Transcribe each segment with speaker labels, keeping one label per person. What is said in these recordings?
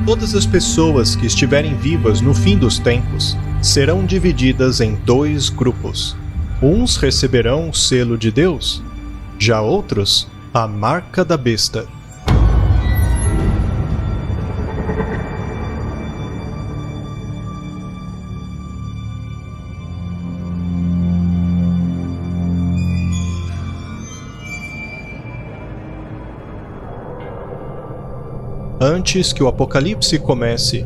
Speaker 1: Todas as pessoas que estiverem vivas no fim dos tempos serão divididas em 2 grupos. Uns receberão o selo de Deus, já outros, a marca da besta. Antes que o Apocalipse comece,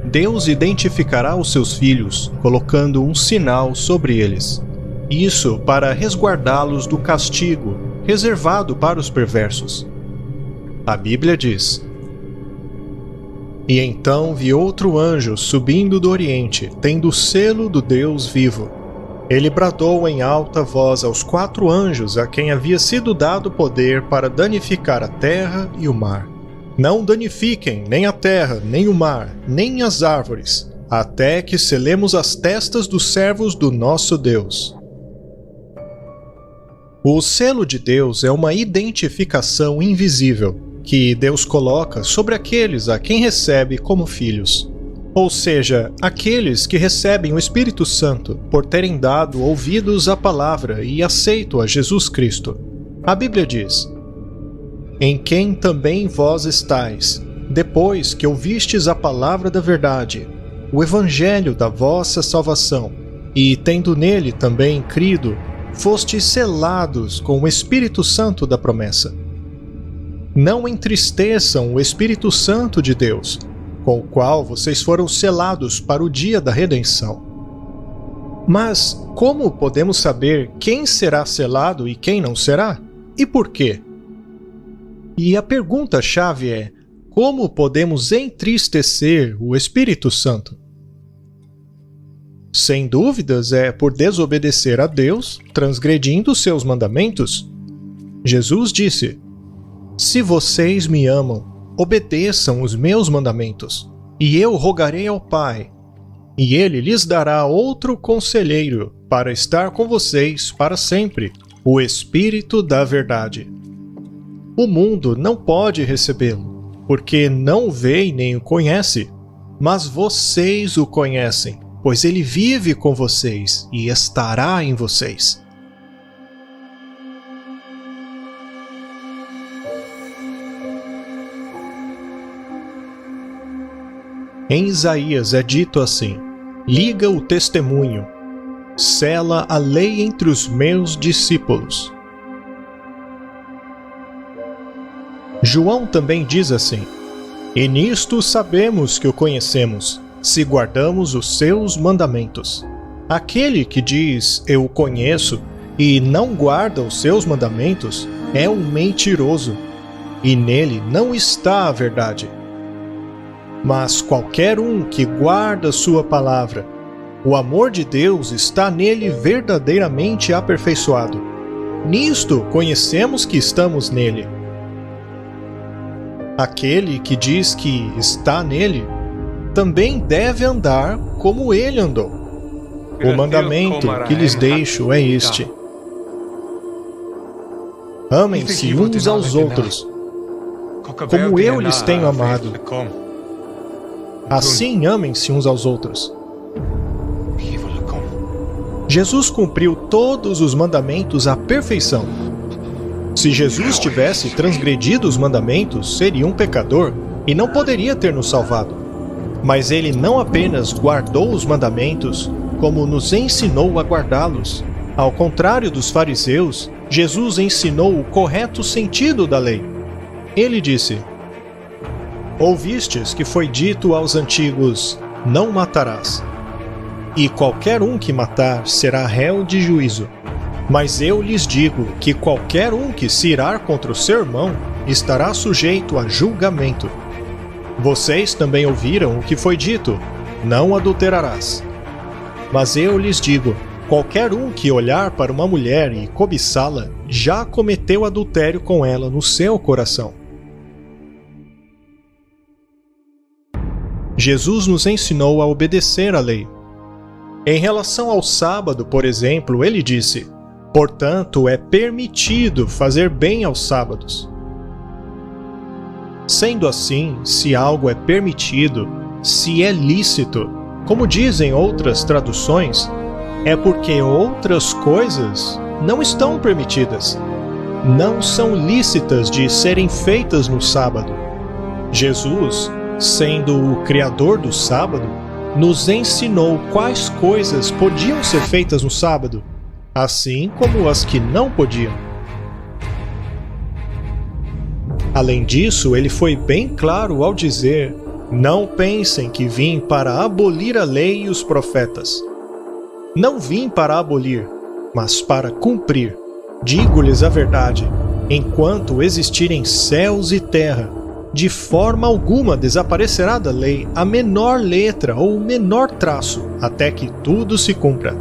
Speaker 1: Deus identificará os seus filhos, colocando um sinal sobre eles. Isso para resguardá-los do castigo reservado para os perversos. A Bíblia diz: E então vi outro anjo subindo do Oriente, tendo o selo do Deus vivo. Ele bradou em alta voz aos 4 anjos a quem havia sido dado poder para danificar a terra e o mar. Não danifiquem nem a terra, nem o mar, nem as árvores, até que selemos as testas dos servos do nosso Deus. O selo de Deus é uma identificação invisível que Deus coloca sobre aqueles a quem recebe como filhos. Ou seja, aqueles que recebem o Espírito Santo por terem dado ouvidos à palavra e aceito a Jesus Cristo. A Bíblia diz: Em quem também vós estáis, depois que ouvistes a palavra da verdade, o evangelho da vossa salvação, e tendo nele também crido, fostes selados com o Espírito Santo da promessa. Não entristeçam o Espírito Santo de Deus, com o qual vocês foram selados para o dia da redenção. Mas como podemos saber quem será selado e quem não será? E por quê? E a pergunta-chave é: como podemos entristecer o Espírito Santo? Sem dúvidas, é por desobedecer a Deus, transgredindo seus mandamentos. Jesus disse: Se vocês me amam, obedeçam os meus mandamentos, e eu rogarei ao Pai, e ele lhes dará outro conselheiro para estar com vocês para sempre, o Espírito da Verdade. O mundo não pode recebê-lo, porque não o vê e nem o conhece, mas vocês o conhecem, pois ele vive com vocês e estará em vocês. Em Isaías é dito assim: Liga o testemunho, sela a lei entre os meus discípulos. João também diz assim: E nisto sabemos que o conhecemos, se guardamos os seus mandamentos. Aquele que diz, eu o conheço, e não guarda os seus mandamentos, é um mentiroso, e nele não está a verdade. Mas qualquer um que guarda sua palavra, o amor de Deus está nele verdadeiramente aperfeiçoado. Nisto conhecemos que estamos nele. Aquele que diz que está nele, também deve andar como ele andou. O mandamento que lhes deixo é este: Amem-se uns aos outros, como eu lhes tenho amado. Assim amem-se uns aos outros. Jesus cumpriu todos os mandamentos à perfeição. Se Jesus tivesse transgredido os mandamentos, seria um pecador e não poderia ter nos salvado. Mas ele não apenas guardou os mandamentos, como nos ensinou a guardá-los. Ao contrário dos fariseus, Jesus ensinou o correto sentido da lei. Ele disse: Ouvistes que foi dito aos antigos: Não matarás. E qualquer um que matar será réu de juízo. Mas eu lhes digo que qualquer um que se irar contra o seu irmão estará sujeito a julgamento. Vocês também ouviram o que foi dito: Não adulterarás. Mas eu lhes digo: qualquer um que olhar para uma mulher e cobiçá-la, já cometeu adultério com ela no seu coração. Jesus nos ensinou a obedecer à lei. Em relação ao sábado, por exemplo, ele disse: Portanto, é permitido fazer bem aos sábados. Sendo assim, se algo é permitido, se é lícito, como dizem outras traduções, é porque outras coisas não estão permitidas, não são lícitas de serem feitas no sábado. Jesus, sendo o Criador do sábado, nos ensinou quais coisas podiam ser feitas no sábado, assim como as que não podiam. Além disso, ele foi bem claro ao dizer: não pensem que vim para abolir a lei e os profetas. Não vim para abolir, mas para cumprir. Digo-lhes a verdade, enquanto existirem céus e terra, de forma alguma desaparecerá da lei a menor letra ou o menor traço, até que tudo se cumpra.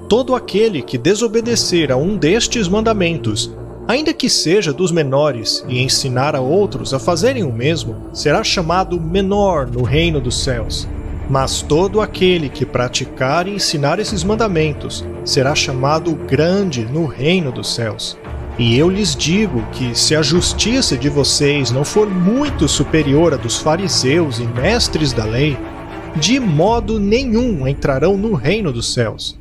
Speaker 1: Todo aquele que desobedecer a um destes mandamentos, ainda que seja dos menores, e ensinar a outros a fazerem o mesmo, será chamado menor no reino dos céus. Mas todo aquele que praticar e ensinar esses mandamentos será chamado grande no reino dos céus. E eu lhes digo que, se a justiça de vocês não for muito superior à dos fariseus e mestres da lei, de modo nenhum entrarão no reino dos céus.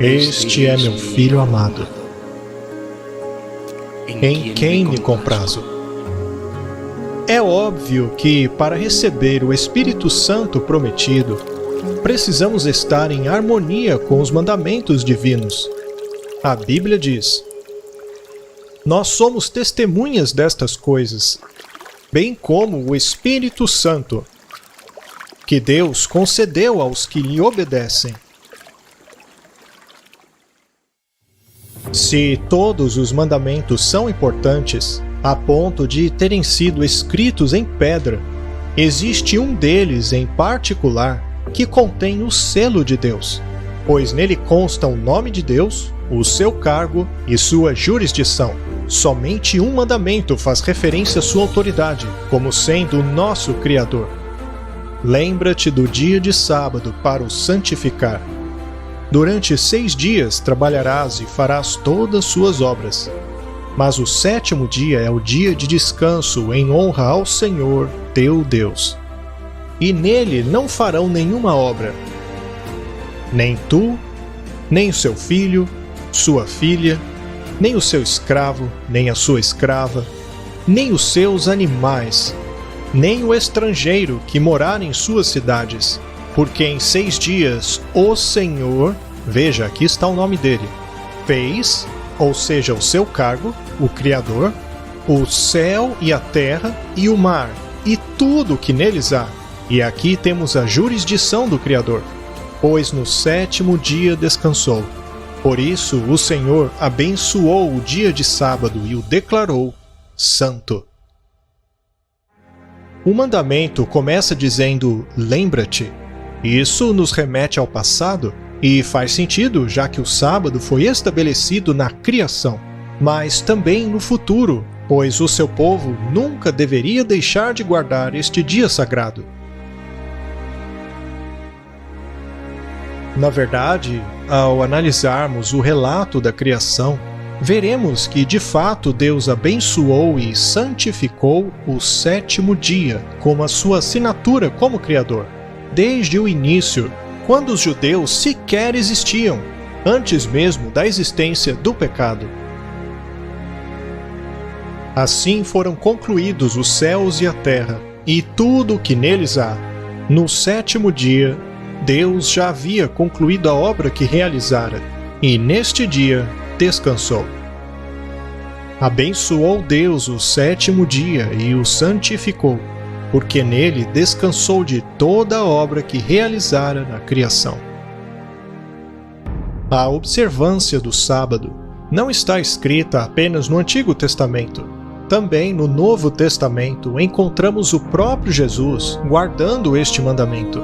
Speaker 1: Este é meu Filho amado, em quem me comprazo. É óbvio que, para receber o Espírito Santo prometido, precisamos estar em harmonia com os mandamentos divinos. A Bíblia diz: nós somos testemunhas destas coisas, bem como o Espírito Santo, que Deus concedeu aos que lhe obedecem. Se todos os mandamentos são importantes, a ponto de terem sido escritos em pedra, existe um deles em particular que contém o selo de Deus, pois nele consta o nome de Deus, o seu cargo e sua jurisdição. Somente um mandamento faz referência à sua autoridade, como sendo o nosso Criador. Lembra-te do dia de sábado para o santificar. Durante 6 dias trabalharás e farás todas suas obras. Mas o 7º dia é o dia de descanso em honra ao Senhor, teu Deus. E nele não farão nenhuma obra. Nem tu, nem o seu filho, sua filha, nem o seu escravo, nem a sua escrava, nem os seus animais, nem o estrangeiro que morar em suas cidades. Porque em 6 dias o Senhor, veja, aqui está o nome dele, fez, ou seja, o seu cargo, o Criador, o céu e a terra e o mar, e tudo que neles há. E aqui temos a jurisdição do Criador, pois no 7º dia descansou. Por isso o Senhor abençoou o dia de sábado e o declarou santo. O mandamento começa dizendo: lembra-te. Isso nos remete ao passado e faz sentido, já que o sábado foi estabelecido na criação, mas também no futuro, pois o seu povo nunca deveria deixar de guardar este dia sagrado. Na verdade, ao analisarmos o relato da criação, veremos que de fato Deus abençoou e santificou o 7º dia como a sua assinatura como Criador. Desde o início, quando os judeus sequer existiam, antes mesmo da existência do pecado. Assim foram concluídos os céus e a terra, e tudo o que neles há. No 7º dia, Deus já havia concluído a obra que realizara, e neste dia descansou. Abençoou Deus o 7º dia e o santificou, porque nele descansou de toda a obra que realizara na criação. A observância do sábado não está escrita apenas no Antigo Testamento. Também no Novo Testamento encontramos o próprio Jesus guardando este mandamento.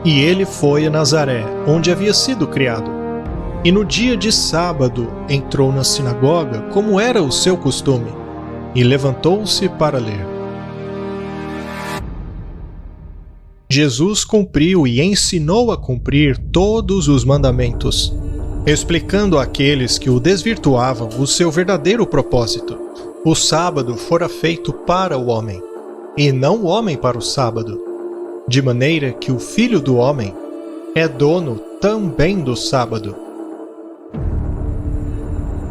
Speaker 1: E ele foi a Nazaré, onde havia sido criado. E no dia de sábado entrou na sinagoga, como era o seu costume, e levantou-se para ler. Jesus cumpriu e ensinou a cumprir todos os mandamentos, explicando àqueles que o desvirtuavam o seu verdadeiro propósito. O sábado fora feito para o homem, e não o homem para o sábado, de maneira que o Filho do Homem é dono também do sábado.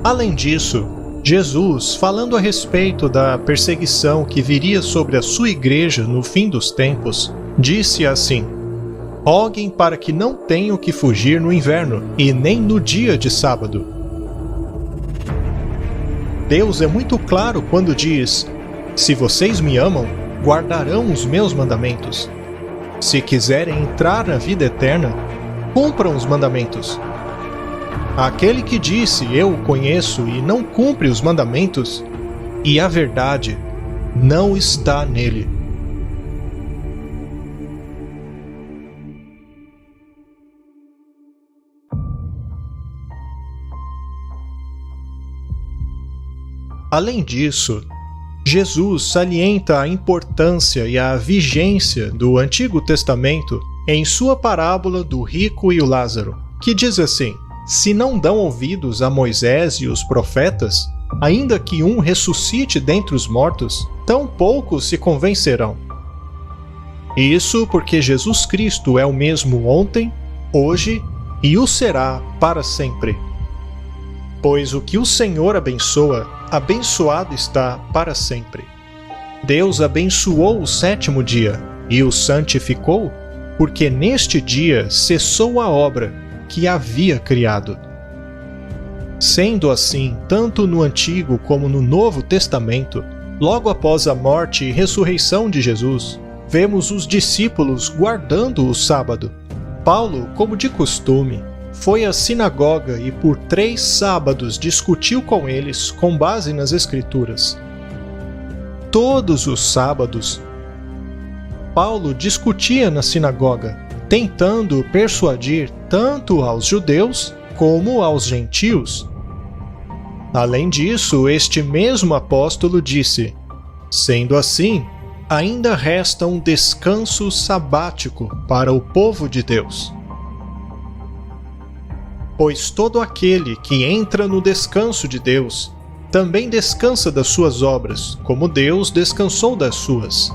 Speaker 1: Além disso, Jesus, falando a respeito da perseguição que viria sobre a sua igreja no fim dos tempos, disse assim: roguem para que não tenham que fugir no inverno e nem no dia de sábado. Deus é muito claro quando diz: se vocês me amam, guardarão os meus mandamentos. Se quiserem entrar na vida eterna, cumpram os mandamentos. Aquele que disse eu o conheço e não cumpre os mandamentos, e a verdade não está nele. Além disso, Jesus salienta a importância e a vigência do Antigo Testamento em sua parábola do rico e o Lázaro, que diz assim: se não dão ouvidos a Moisés e os profetas, ainda que um ressuscite dentre os mortos, tampouco se convencerão. Isso porque Jesus Cristo é o mesmo ontem, hoje e o será para sempre. Pois o que o Senhor abençoa, abençoado está para sempre. Deus abençoou o sétimo dia e o santificou, porque neste dia cessou a obra que havia criado. Sendo assim, tanto no Antigo como no Novo Testamento, logo após a morte e ressurreição de Jesus, vemos os discípulos guardando o sábado. Paulo, como de costume, foi à sinagoga e por 3 sábados discutiu com eles com base nas Escrituras. Todos os sábados, Paulo discutia na sinagoga, tentando persuadir tanto aos judeus como aos gentios. Além disso, este mesmo apóstolo disse: sendo assim, ainda resta um descanso sabático para o povo de Deus. Pois todo aquele que entra no descanso de Deus também descansa das suas obras, como Deus descansou das suas.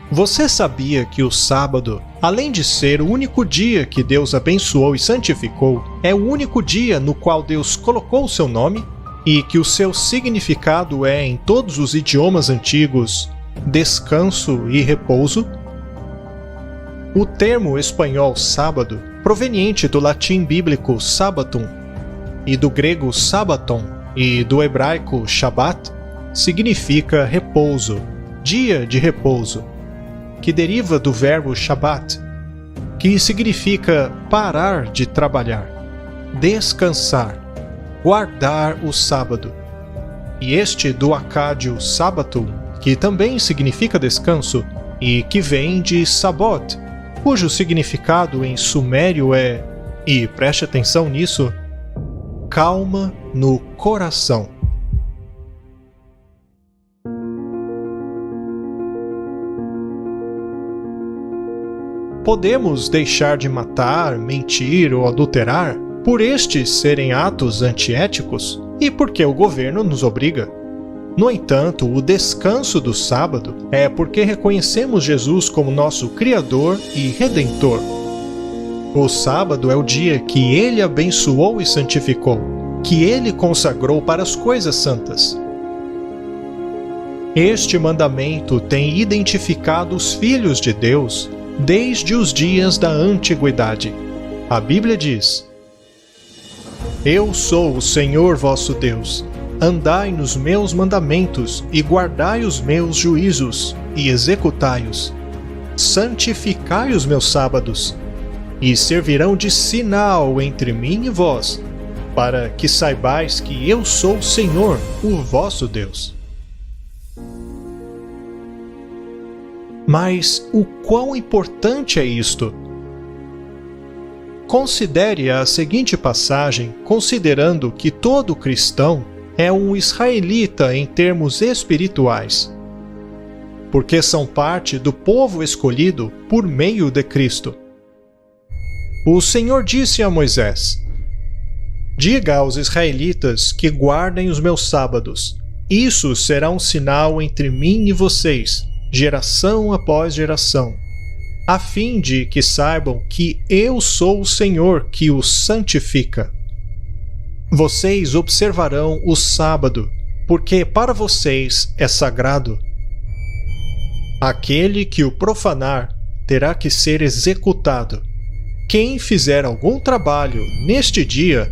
Speaker 1: Você sabia que o sábado, além de ser o único dia que Deus abençoou e santificou, é o único dia no qual Deus colocou o seu nome? E que o seu significado é, em todos os idiomas antigos, descanso e repouso? O termo espanhol sábado, proveniente do latim bíblico sabbatum, e do grego sabbaton, e do hebraico shabbat, significa repouso, dia de repouso, que deriva do verbo shabbat, que significa parar de trabalhar, descansar, guardar o sábado. E este do acádio sabbatum, que também significa descanso, e que vem de sabot, cujo significado em sumério é, e preste atenção nisso, calma no coração. Podemos deixar de matar, mentir ou adulterar por estes serem atos antiéticos e porque o governo nos obriga. No entanto, o descanso do sábado é porque reconhecemos Jesus como nosso Criador e Redentor. O sábado é o dia que Ele abençoou e santificou, que Ele consagrou para as coisas santas. Este mandamento tem identificado os filhos de Deus desde os dias da antiguidade. A Bíblia diz: eu sou o Senhor vosso Deus. Andai nos meus mandamentos e guardai os meus juízos e executai-os. Santificai os meus sábados, e servirão de sinal entre mim e vós, para que saibais que eu sou o Senhor, o vosso Deus. Mas o quão importante é isto? Considere a seguinte passagem, considerando que todo cristão é um israelita em termos espirituais. porque são parte do povo escolhido por meio de Cristo. O Senhor disse a Moisés: Diga aos israelitas que guardem os meus sábados. Isso será um sinal entre mim e vocês, geração após geração, a fim de que saibam que eu sou o Senhor que os santifica. Vocês observarão o sábado, porque para vocês é sagrado. Aquele que o profanar terá que ser executado. Quem fizer algum trabalho neste dia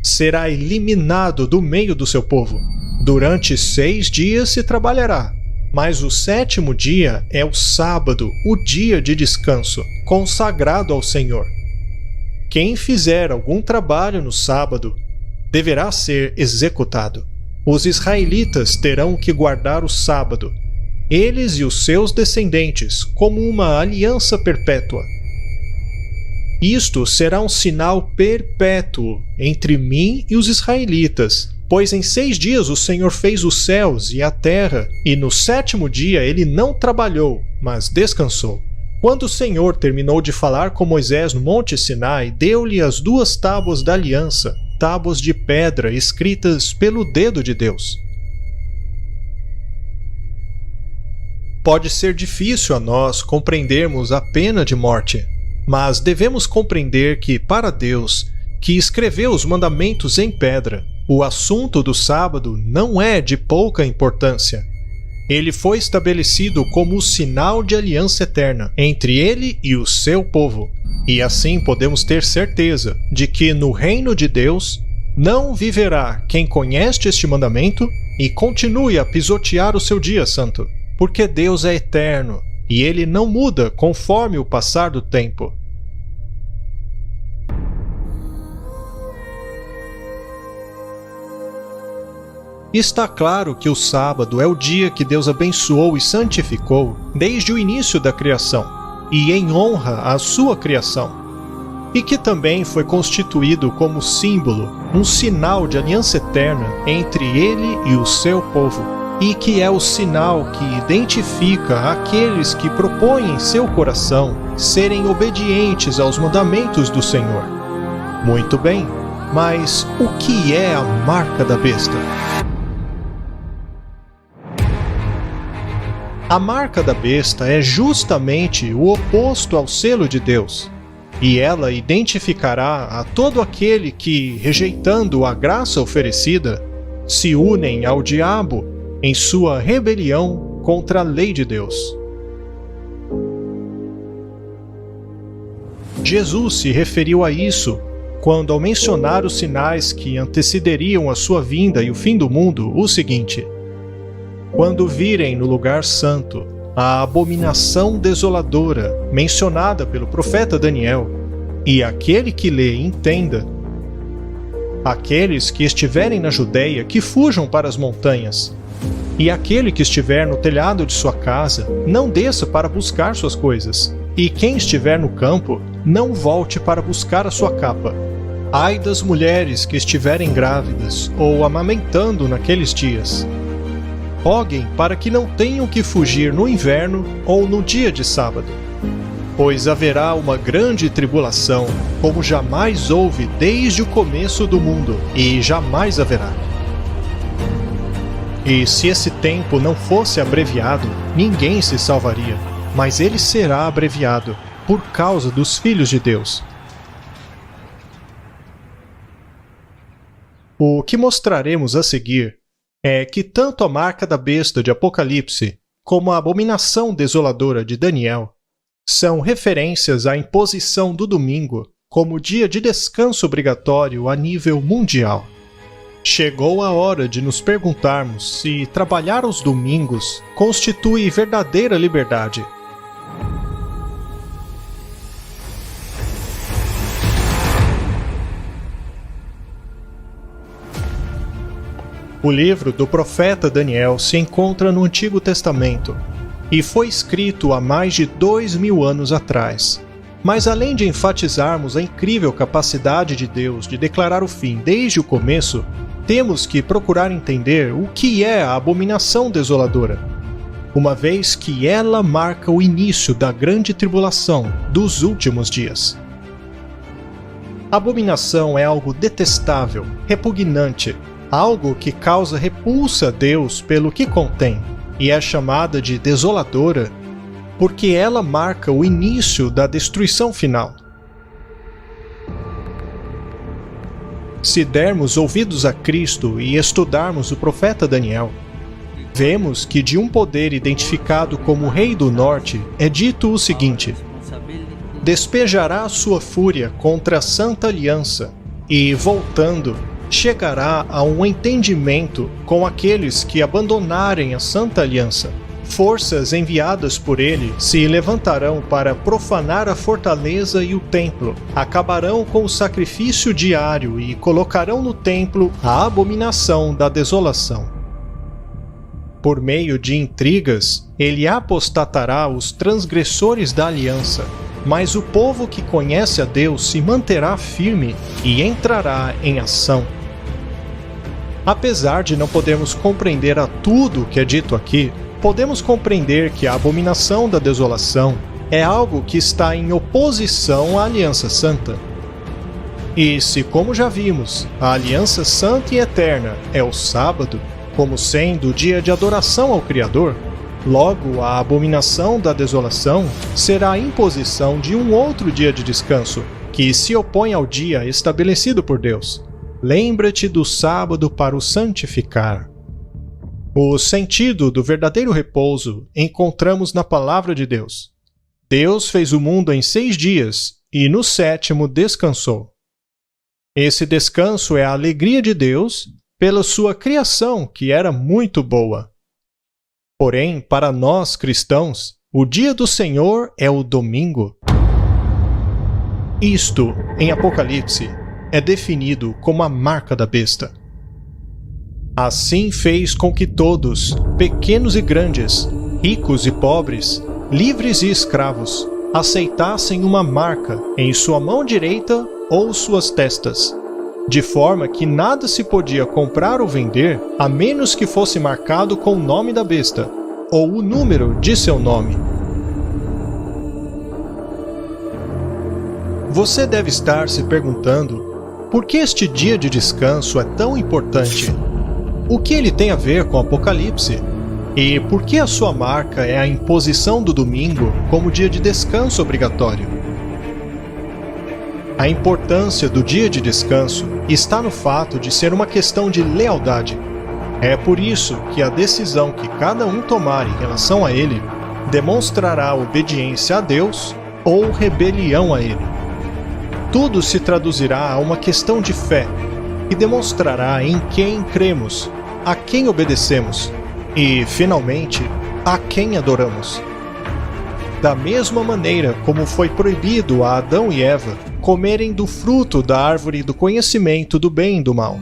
Speaker 1: será eliminado do meio do seu povo. Durante 6 dias se trabalhará, mas o 7º dia é o sábado, o dia de descanso, consagrado ao Senhor. Quem fizer algum trabalho no sábado deverá ser executado. Os israelitas terão que guardar o sábado, eles e os seus descendentes, como uma aliança perpétua. Isto será um sinal perpétuo entre mim e os israelitas, pois em 6 dias o Senhor fez os céus e a terra, e no 7º dia ele não trabalhou, mas descansou. Quando o Senhor terminou de falar com Moisés no Monte Sinai, deu-lhe as 2 tábuas da aliança, tábuas de pedra escritas pelo dedo de Deus. Pode ser difícil a nós compreendermos a pena de morte, mas devemos compreender que, para Deus, que escreveu os mandamentos em pedra, o assunto do sábado não é de pouca importância. Ele foi estabelecido como o sinal de aliança eterna entre ele e o seu povo, e assim podemos ter certeza de que no reino de Deus não viverá quem conhece este mandamento e continue a pisotear o seu dia santo, porque Deus é eterno e ele não muda conforme o passar do tempo. Está claro que o sábado é o dia que Deus abençoou e santificou desde o início da criação, e em honra à sua criação, e que também foi constituído como símbolo, um sinal de aliança eterna entre ele e o seu povo, e que é o sinal que identifica aqueles que propõem em seu coração serem obedientes aos mandamentos do Senhor. Muito bem, mas o que é a marca da besta? A marca da besta é justamente o oposto ao selo de Deus, e ela identificará a todo aquele que, rejeitando a graça oferecida, se unem ao diabo em sua rebelião contra a lei de Deus. Jesus se referiu a isso quando, ao mencionar os sinais que antecederiam a sua vinda e o fim do mundo, o seguinte: quando virem no lugar santo a abominação desoladora mencionada pelo profeta Daniel, e aquele que lê entenda, aqueles que estiverem na Judeia que fujam para as montanhas, e aquele que estiver no telhado de sua casa não desça para buscar suas coisas, e quem estiver no campo não volte para buscar a sua capa. Ai das mulheres que estiverem grávidas ou amamentando naqueles dias. Roguem para que não tenham que fugir no inverno ou no dia de sábado, pois haverá uma grande tribulação, como jamais houve desde o começo do mundo, e jamais haverá. E se esse tempo não fosse abreviado, ninguém se salvaria, mas ele será abreviado por causa dos filhos de Deus. O que mostraremos a seguir é que tanto a marca da besta de Apocalipse como a abominação desoladora de Daniel são referências à imposição do domingo como dia de descanso obrigatório a nível mundial. Chegou a hora de nos perguntarmos se trabalhar aos domingos constitui verdadeira liberdade. O livro do profeta Daniel se encontra no Antigo Testamento e foi escrito há mais de 2000 anos atrás. Mas além de enfatizarmos a incrível capacidade de Deus de declarar o fim desde o começo, temos que procurar entender o que é a abominação desoladora. uma vez que ela marca o início da grande tribulação dos últimos dias. Abominação é algo detestável, repugnante, algo que causa repulsa a Deus pelo que contém, e é chamada de desoladora porque ela marca o início da destruição final. Se dermos ouvidos a Cristo e estudarmos o profeta Daniel, vemos que de um poder identificado como Rei do Norte é dito o seguinte: despejará sua fúria contra a Santa Aliança e, voltando, chegará a um entendimento com aqueles que abandonarem a Santa Aliança. Forças enviadas por ele se levantarão para profanar a fortaleza e o templo, acabarão com o sacrifício diário e colocarão no templo a abominação da desolação. Por meio de intrigas, ele apostatará os transgressores da aliança, mas o povo que conhece a Deus se manterá firme e entrará em ação. Apesar de não podermos compreender a tudo o que é dito aqui, podemos compreender que a abominação da desolação é algo que está em oposição à Aliança Santa. E se, como já vimos, a Aliança Santa e Eterna é o sábado, como sendo o dia de adoração ao Criador, logo a abominação da desolação será a imposição de um outro dia de descanso, que se opõe ao dia estabelecido por Deus. Lembra-te do sábado para o santificar. O sentido do verdadeiro repouso encontramos na palavra de Deus. Deus fez o mundo em 6 dias e no 7º descansou. Esse descanso é a alegria de Deus pela sua criação, que era muito boa. Porém, para nós cristãos, o dia do Senhor é o domingo. Isto, em Apocalipse, é definido como a marca da besta. Assim fez com que todos, pequenos e grandes, ricos e pobres, livres e escravos, aceitassem uma marca em sua mão direita ou suas testas, de forma que nada se podia comprar ou vender a menos que fosse marcado com o nome da besta, ou o número de seu nome. Você deve estar se perguntando por que este dia de descanso é tão importante. O que ele tem a ver com Apocalipse? E por que a sua marca é a imposição do domingo como dia de descanso obrigatório? A importância do dia de descanso está no fato de ser uma questão de lealdade. É por isso que a decisão que cada um tomar em relação a ele demonstrará obediência a Deus ou rebelião a ele. Tudo se traduzirá a uma questão de fé, que demonstrará em quem cremos, a quem obedecemos e, finalmente, a quem adoramos. Da mesma maneira como foi proibido a Adão e Eva comerem do fruto da árvore do conhecimento do bem e do mal.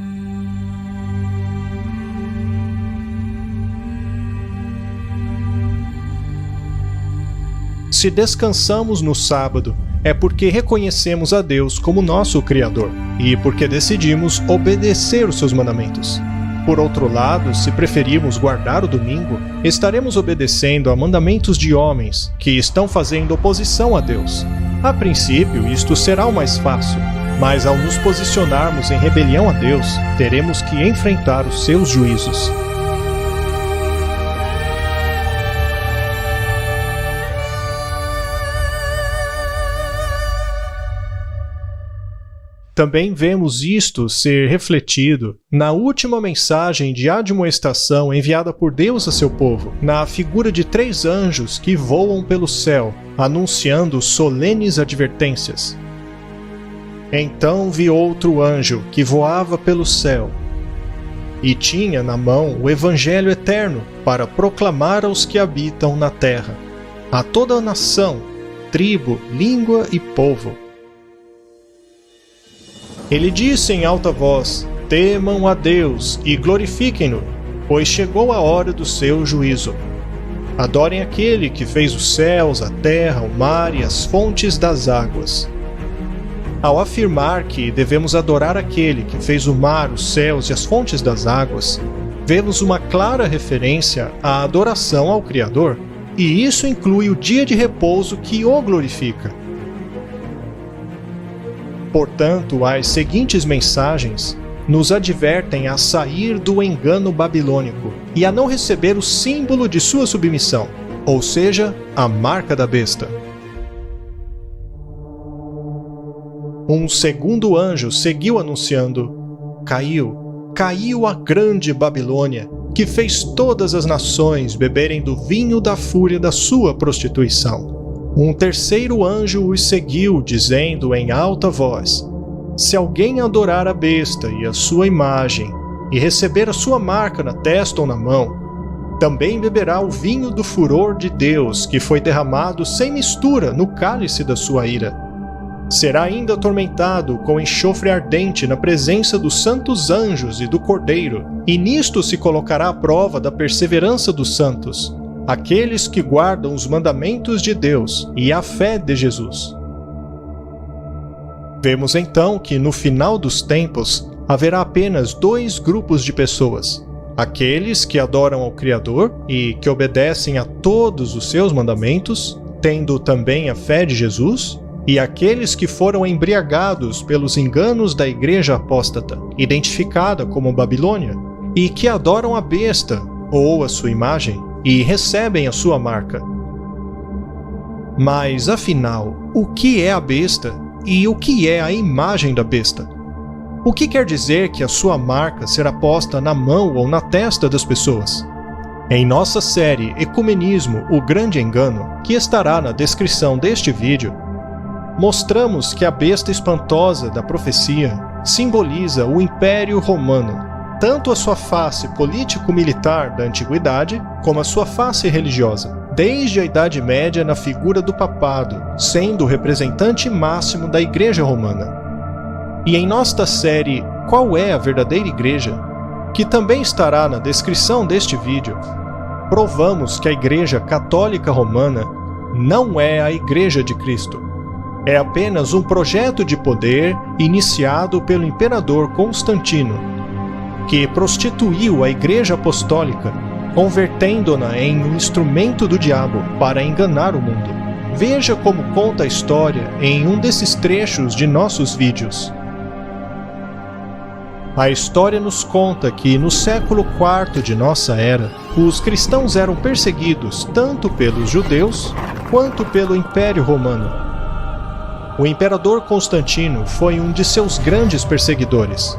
Speaker 1: Se descansamos no sábado, é porque reconhecemos a Deus como nosso Criador e porque decidimos obedecer os seus mandamentos. Por outro lado, se preferirmos guardar o domingo, estaremos obedecendo a mandamentos de homens que estão fazendo oposição a Deus. A princípio, isto será o mais fácil, mas ao nos posicionarmos em rebelião a Deus, teremos que enfrentar os seus juízos. Também vemos isto ser refletido na última mensagem de admoestação enviada por Deus a seu povo, na figura de 3 anjos que voam pelo céu, anunciando solenes advertências. Então vi outro anjo que voava pelo céu, e tinha na mão o Evangelho eterno para proclamar aos que habitam na terra, a toda a nação, tribo, língua e povo. Ele disse em alta voz: temam a Deus e glorifiquem-no, pois chegou a hora do seu juízo. Adorem aquele que fez os céus, a terra, o mar e as fontes das águas. Ao afirmar que devemos adorar aquele que fez o mar, os céus e as fontes das águas, vemos uma clara referência à adoração ao Criador, e isso inclui o dia de repouso que o glorifica. Portanto, as seguintes mensagens nos advertem a sair do engano babilônico e a não receber o símbolo de sua submissão, ou seja, a marca da besta. Um segundo anjo seguiu anunciando: Caiu a grande Babilônia, que fez todas as nações beberem do vinho da fúria da sua prostituição. Um terceiro anjo os seguiu, dizendo em alta voz: Se alguém adorar a besta e a sua imagem, e receber a sua marca na testa ou na mão, também beberá o vinho do furor de Deus, que foi derramado sem mistura no cálice da sua ira. Será ainda atormentado com enxofre ardente na presença dos santos anjos e do Cordeiro, e nisto se colocará à prova da perseverança dos santos, aqueles que guardam os mandamentos de Deus e a fé de Jesus. Vemos então que no final dos tempos haverá apenas dois grupos de pessoas: aqueles que adoram ao Criador e que obedecem a todos os seus mandamentos, tendo também a fé de Jesus, e aqueles que foram embriagados pelos enganos da igreja apóstata, identificada como Babilônia, e que adoram a besta ou a sua imagem e recebem a sua marca. Mas, afinal, o que é a besta e o que é a imagem da besta? O que quer dizer que a sua marca será posta na mão ou na testa das pessoas? Em nossa série Ecumenismo, o Grande Engano, que estará na descrição deste vídeo, mostramos que a besta espantosa da profecia simboliza o Império Romano, tanto a sua face político-militar da antiguidade, como a sua face religiosa, desde a Idade Média na figura do papado, sendo o representante máximo da Igreja Romana. E em nossa série Qual é a Verdadeira Igreja?, que também estará na descrição deste vídeo, provamos que a Igreja Católica Romana não é a Igreja de Cristo. É apenas um projeto de poder iniciado pelo imperador Constantino, que prostituiu a Igreja Apostólica, convertendo-na em um instrumento do diabo para enganar o mundo. Veja como conta a história em um desses trechos de nossos vídeos. A história nos conta que no século IV de nossa era, os cristãos eram perseguidos tanto pelos judeus quanto pelo Império Romano. O imperador Constantino foi um de seus grandes perseguidores.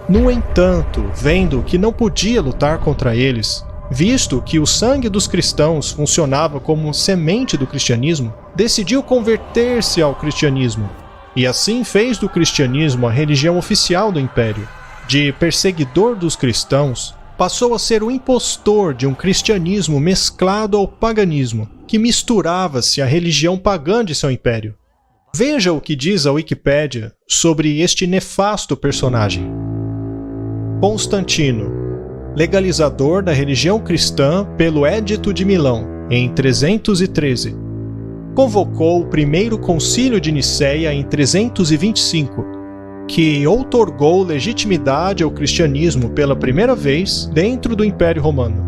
Speaker 1: No entanto, vendo que não podia lutar contra eles, visto que o sangue dos cristãos funcionava como semente do cristianismo, decidiu converter-se ao cristianismo, e assim fez do cristianismo a religião oficial do império. De perseguidor dos cristãos, passou a ser o impostor de um cristianismo mesclado ao paganismo, que misturava-se à religião pagã de seu império. Veja o que diz a Wikipédia sobre este nefasto personagem. Constantino, legalizador da religião cristã pelo Édito de Milão, em 313. Convocou o primeiro concílio de Nicéia em 325, que outorgou legitimidade ao cristianismo pela primeira vez dentro do Império Romano.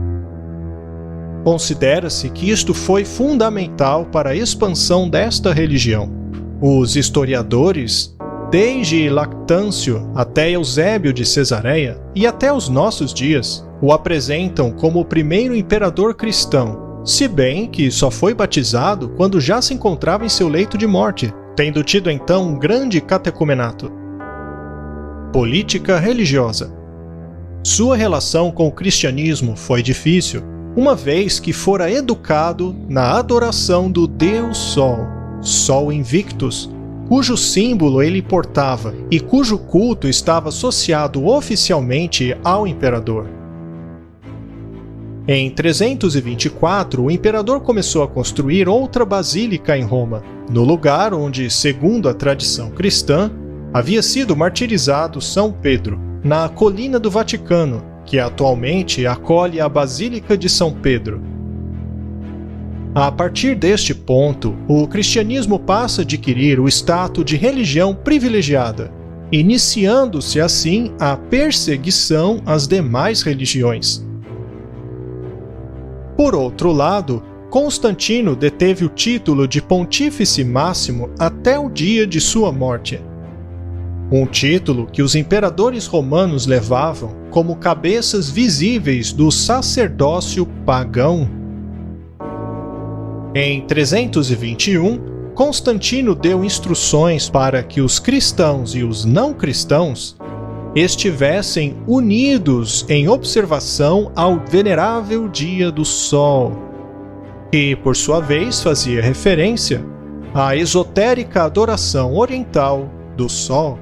Speaker 1: Considera-se que isto foi fundamental para a expansão desta religião. Os historiadores, desde Lactâncio até Eusébio de Cesareia e até os nossos dias, o apresentam como o primeiro imperador cristão, se bem que só foi batizado quando já se encontrava em seu leito de morte, tendo tido então um grande catecumenato. Política religiosa. Sua relação com o cristianismo foi difícil, uma vez que fora educado na adoração do Deus Sol, Sol Invictus, cujo símbolo ele portava e cujo culto estava associado oficialmente ao imperador. Em 324, o imperador começou a construir outra basílica em Roma, no lugar onde, segundo a tradição cristã, havia sido martirizado São Pedro, na colina do Vaticano, que atualmente acolhe a Basílica de São Pedro. A partir deste ponto, o cristianismo passa a adquirir o status de religião privilegiada, iniciando-se assim a perseguição às demais religiões. Por outro lado, Constantino deteve o título de Pontífice Máximo até o dia de sua morte. Um título que os imperadores romanos levavam como cabeças visíveis do sacerdócio pagão. Em 321, Constantino deu instruções para que os cristãos e os não cristãos estivessem unidos em observação ao venerável dia do Sol, que, por sua vez, fazia referência à esotérica adoração oriental do Sol.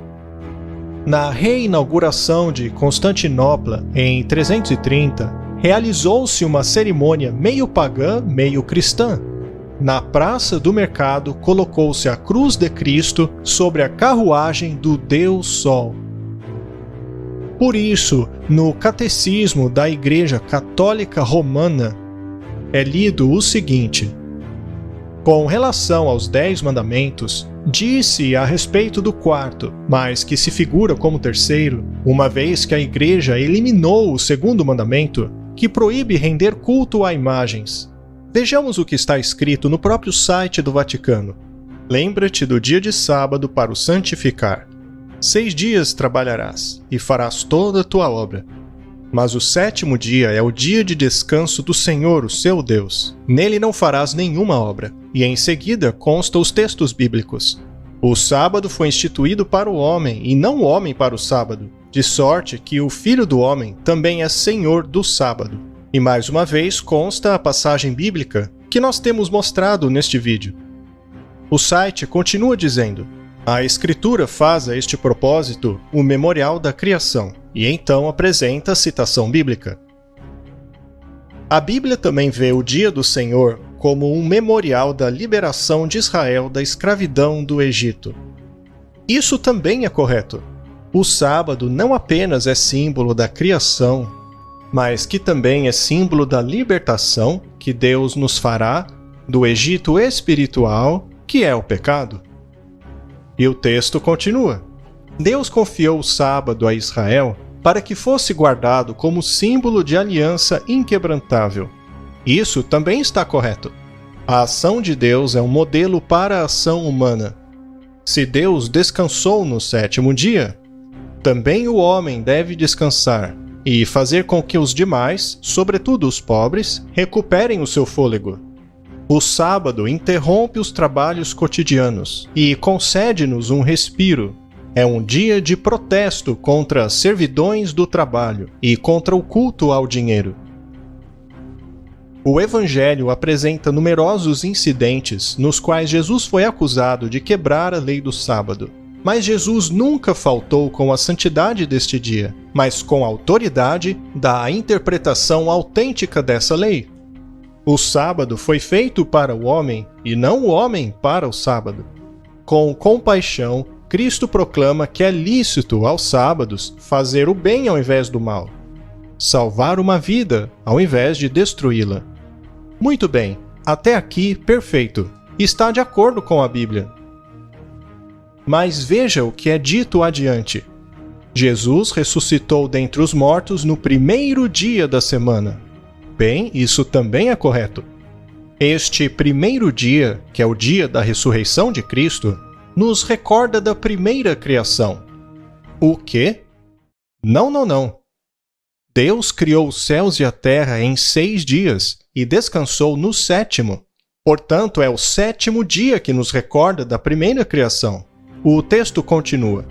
Speaker 1: Na reinauguração de Constantinopla, em 330, realizou-se uma cerimônia meio pagã, meio cristã. Na praça do mercado colocou-se a cruz de Cristo sobre a carruagem do Deus Sol. Por isso, no Catecismo da Igreja Católica Romana, é lido o seguinte: com relação aos 10 mandamentos, disse a respeito do quarto, mas que se figura como terceiro, uma vez que a Igreja eliminou o segundo mandamento, que proíbe render culto a imagens. Vejamos o que está escrito no próprio site do Vaticano. Lembra-te do dia de sábado para o santificar. 6 dias trabalharás, e farás toda a tua obra. Mas o 7º dia é o dia de descanso do Senhor, o seu Deus. Nele não farás nenhuma obra. E em seguida consta os textos bíblicos. O sábado foi instituído para o homem, e não o homem para o sábado, de sorte que o Filho do Homem também é Senhor do sábado. E mais uma vez consta a passagem bíblica que nós temos mostrado neste vídeo. O site continua dizendo: a Escritura faz a este propósito o memorial da criação, e então apresenta a citação bíblica. A Bíblia também vê o dia do Senhor como um memorial da liberação de Israel da escravidão do Egito. Isso também é correto. O sábado não apenas é símbolo da criação, mas que também é símbolo da libertação que Deus nos fará do Egito espiritual, que é o pecado. E o texto continua: Deus confiou o sábado a Israel para que fosse guardado como símbolo de aliança inquebrantável. Isso também está correto. A ação de Deus é um modelo para a ação humana. Se Deus descansou no 7º dia, também o homem deve descansar e fazer com que os demais, sobretudo os pobres, recuperem o seu fôlego. O sábado interrompe os trabalhos cotidianos e concede-nos um respiro. É um dia de protesto contra as servidões do trabalho e contra o culto ao dinheiro. O Evangelho apresenta numerosos incidentes nos quais Jesus foi acusado de quebrar a lei do sábado. Mas Jesus nunca faltou com a santidade deste dia, mas com a autoridade da interpretação autêntica dessa lei. O sábado foi feito para o homem, e não o homem para o sábado. Com compaixão, Cristo proclama que é lícito aos sábados fazer o bem ao invés do mal, salvar uma vida ao invés de destruí-la. Muito bem, até aqui perfeito. Está de acordo com a Bíblia. Mas veja o que é dito adiante. Jesus ressuscitou dentre os mortos no 1º dia da semana. Bem, isso também é correto. Este 1º dia, que é o dia da ressurreição de Cristo, nos recorda da primeira criação. O quê? Não. Deus criou os céus e a terra em 6 dias e descansou no 7º. Portanto, é o 7º dia que nos recorda da primeira criação. O texto continua: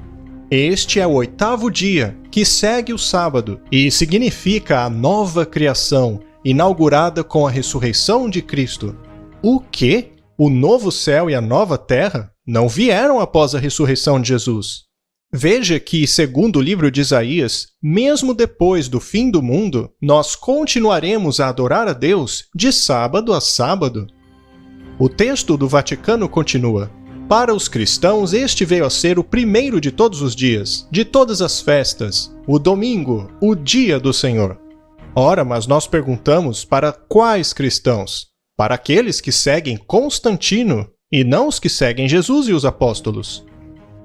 Speaker 1: este é o 8º dia, que segue o sábado, e significa a nova criação, inaugurada com a ressurreição de Cristo. O quê? O novo céu e a nova terra não vieram após a ressurreição de Jesus. Veja que, segundo o livro de Isaías, mesmo depois do fim do mundo, nós continuaremos a adorar a Deus de sábado a sábado. O texto do Vaticano continua: para os cristãos, este veio a ser o primeiro de todos os dias, de todas as festas, o domingo, o dia do Senhor. Ora, mas nós perguntamos para quais cristãos? Para aqueles que seguem Constantino, e não os que seguem Jesus e os apóstolos.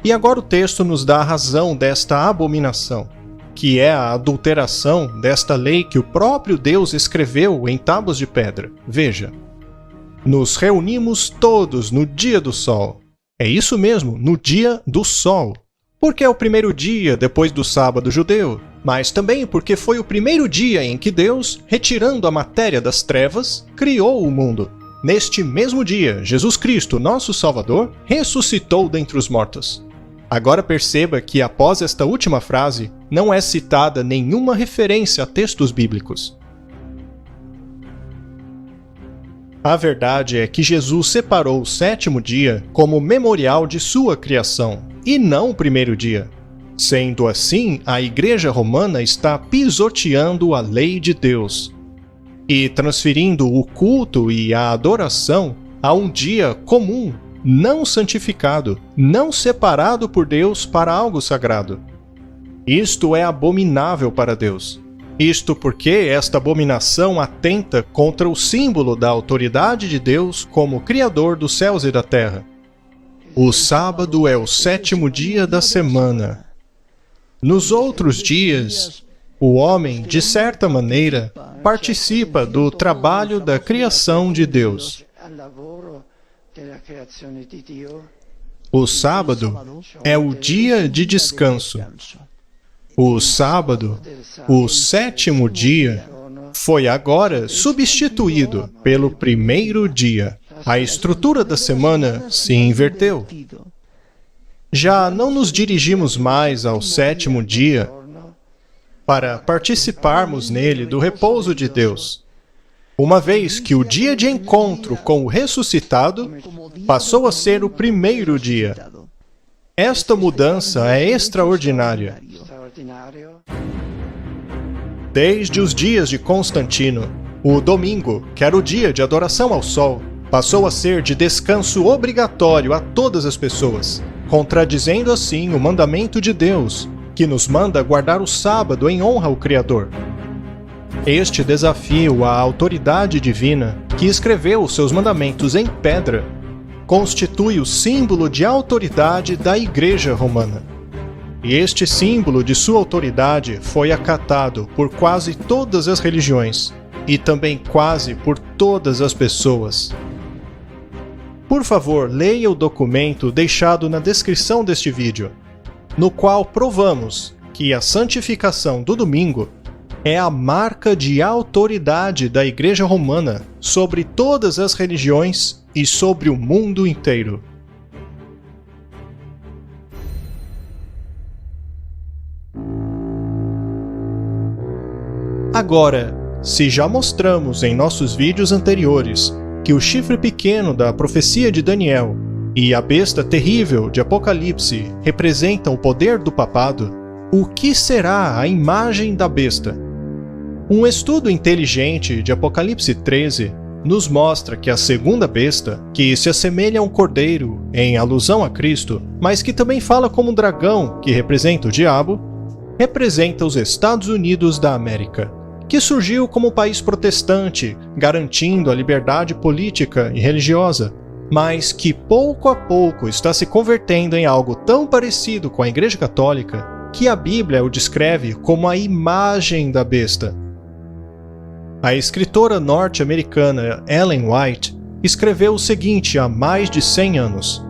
Speaker 1: E agora o texto nos dá a razão desta abominação, que é a adulteração desta lei que o próprio Deus escreveu em tábuas de pedra. Veja: nos reunimos todos no dia do sol. É isso mesmo, no dia do sol. Porque é o primeiro dia depois do sábado judeu, mas também porque foi o primeiro dia em que Deus, retirando a matéria das trevas, criou o mundo. Neste mesmo dia, Jesus Cristo, nosso Salvador, ressuscitou dentre os mortos. Agora perceba que após esta última frase, não é citada nenhuma referência a textos bíblicos. A verdade é que Jesus separou o sétimo dia como memorial de sua criação, e não o primeiro dia. Sendo assim, a Igreja Romana está pisoteando a lei de Deus e transferindo o culto e a adoração a um dia comum, não santificado, não separado por Deus para algo sagrado. Isto é abominável para Deus. Isto porque esta abominação atenta contra o símbolo da autoridade de Deus como Criador dos céus e da terra. O sábado é o sétimo dia da semana. Nos outros dias, o homem, de certa maneira, participa do trabalho da criação de Deus. O sábado é o dia de descanso. O sábado, o sétimo dia, foi agora substituído pelo primeiro dia. A estrutura da semana se inverteu. Já não nos dirigimos mais ao sétimo dia para participarmos nele do repouso de Deus, uma vez que o dia de encontro com o ressuscitado passou a ser o primeiro dia. Esta mudança é extraordinária. Desde os dias de Constantino, o domingo, que era o dia de adoração ao sol, passou a ser de descanso obrigatório a todas as pessoas, contradizendo assim o mandamento de Deus, que nos manda guardar o sábado em honra ao Criador. Este desafio à autoridade divina, que escreveu os seus mandamentos em pedra, constitui o símbolo de autoridade da Igreja Romana. E este símbolo de sua autoridade foi acatado por quase todas as religiões, e também quase por todas as pessoas. Por favor, leia o documento deixado na descrição deste vídeo, no qual provamos que a santificação do domingo é a marca de autoridade da Igreja Romana sobre todas as religiões e sobre o mundo inteiro. Agora, se já mostramos em nossos vídeos anteriores que o chifre pequeno da profecia de Daniel e a besta terrível de Apocalipse representam o poder do papado, o que será a imagem da besta? Um estudo inteligente de Apocalipse 13 nos mostra que a segunda besta, que se assemelha a um cordeiro em alusão a Cristo, mas que também fala como um dragão, que representa o diabo, representa os Estados Unidos da América, que surgiu como país protestante, garantindo a liberdade política e religiosa, mas que pouco a pouco está se convertendo em algo tão parecido com a Igreja Católica que a Bíblia o descreve como a imagem da besta. A escritora norte-americana Ellen White escreveu o seguinte há mais de 100 anos.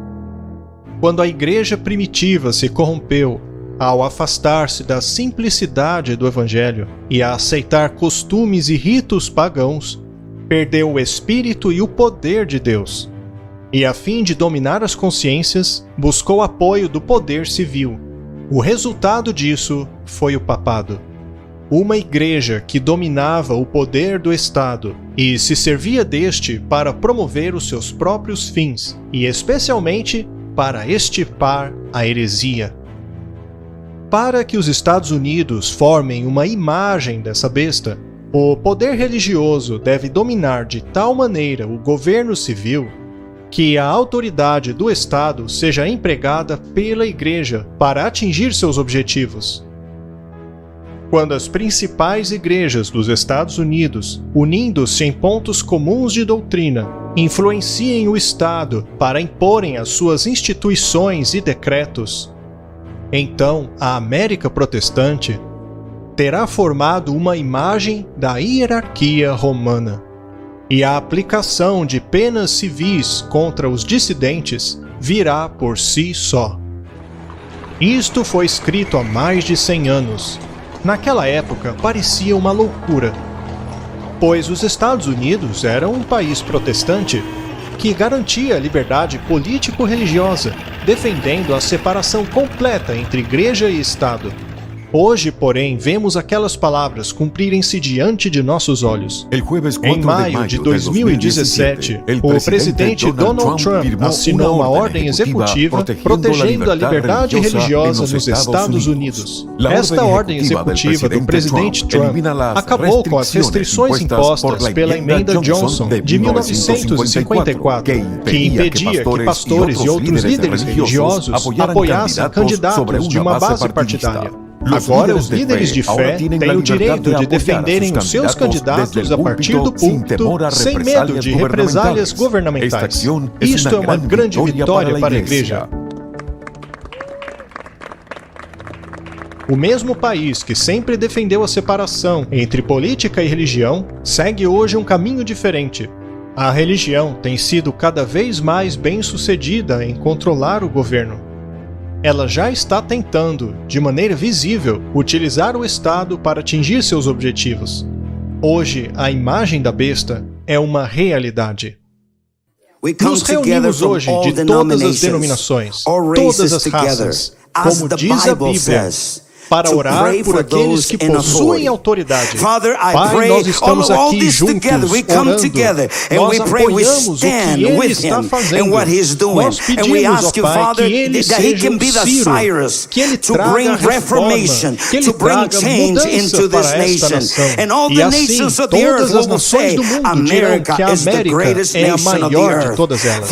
Speaker 1: Quando a igreja primitiva se corrompeu ao afastar-se da simplicidade do Evangelho e a aceitar costumes e ritos pagãos, perdeu o espírito e o poder de Deus. E a fim de dominar as consciências, buscou apoio do poder civil. O resultado disso foi o papado. Uma igreja que dominava o poder do Estado e se servia deste para promover os seus próprios fins, e especialmente para extirpar a heresia. Para que os Estados Unidos formem uma imagem dessa besta, o poder religioso deve dominar de tal maneira o governo civil que a autoridade do Estado seja empregada pela Igreja para atingir seus objetivos. Quando as principais igrejas dos Estados Unidos, unindo-se em pontos comuns de doutrina, influenciem o Estado para imporem as suas instituições e decretos, então a América protestante terá formado uma imagem da hierarquia romana, e a aplicação de penas civis contra os dissidentes virá por si só. Isto foi escrito há mais de 100 anos. Naquela época parecia uma loucura, pois os Estados Unidos eram um país protestante que garantia a liberdade político-religiosa, defendendo a separação completa entre igreja e Estado. Hoje, porém, vemos aquelas palavras cumprirem-se diante de nossos olhos. Em maio de 2017, o presidente Donald Trump assinou uma ordem executiva protegendo a liberdade religiosa nos Estados Unidos. Esta ordem executiva do presidente Trump acabou com as restrições impostas pela Emenda Johnson de 1954, que impedia que pastores e outros líderes religiosos apoiassem candidatos de uma base partidária. Agora, os líderes de fé têm o direito de defenderem os seus candidatos a partir do púlpito, sem medo de represálias governamentais. Isto é uma grande vitória para a Igreja. O mesmo país que sempre defendeu a separação entre política e religião segue hoje um caminho diferente. A religião tem sido cada vez mais bem-sucedida em controlar o governo. Ela já está tentando, de maneira visível, utilizar o Estado para atingir seus objetivos. Hoje, a imagem da besta é uma realidade. Nos reunimos hoje de todas as denominações, todas as raças, como diz a Bíblia, para orar por aqueles que possuem autoridade. Pai, nós estamos aqui juntos, orando. Nós apoiamos o que Ele está fazendo. Nós pedimos, ó Pai, que Ele seja o Ciro, que Ele traga reforma, que Ele traga mudança para esta nação. E assim, todas as nações do mundo dirão que a América é a maior de todas elas.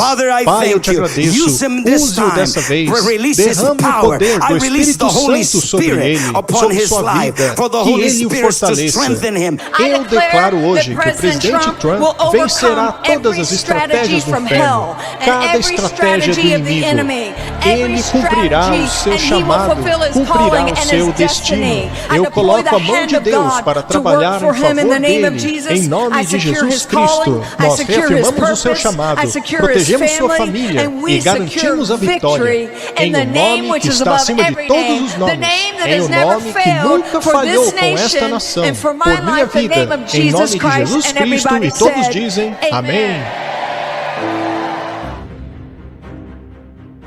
Speaker 1: Pai, eu te agradeço. Use-o dessa vez. Derrame o poder do Espírito Santo sobre ele, sobre sua vida, que Ele o fortaleça. Eu declaro hoje que o presidente Trump vencerá todas as estratégias do inferno, cada estratégia do inimigo. Ele cumprirá o seu chamado, cumprirá o seu destino. Eu coloco a mão de Deus para trabalhar em favor dele, em nome de Jesus Cristo. Nós reafirmamos o seu chamado, protegemos sua família e garantimos a vitória. Em o nome que está acima de todos os nomes, em o nome que nunca falhou com esta nação, por minha vida, em nome de Jesus Cristo, e todos dizem amém.